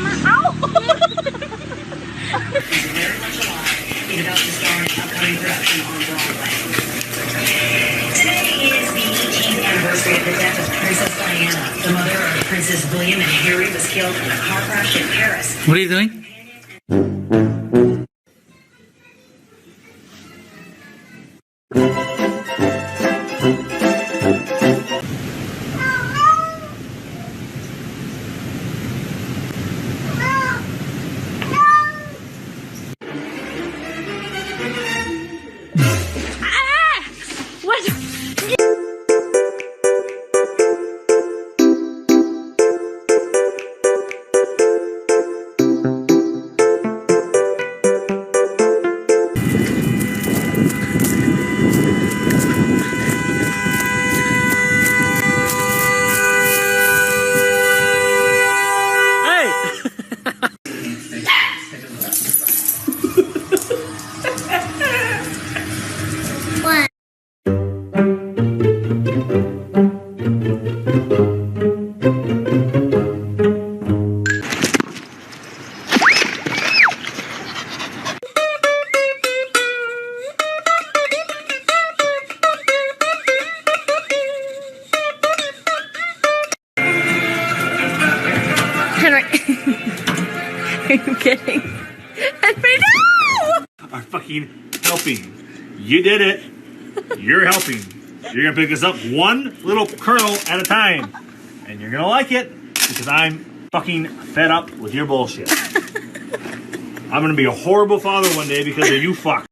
มาเอ้า Very much alive. He's about to star in an upcoming production on Broadway. Today is the 18th anniversary of the death of Princess Diana. The mother of Princes William and Harry was killed in a car crash in Paris. What are you doing? Are you kidding? Henry, no! Are fucking helping. You did it. You're helping. You're gonna pick this up one little kernel at a time. And you're gonna like it because I'm fucking fed up with your bullshit. I'm gonna be a horrible father one day because of you fuck.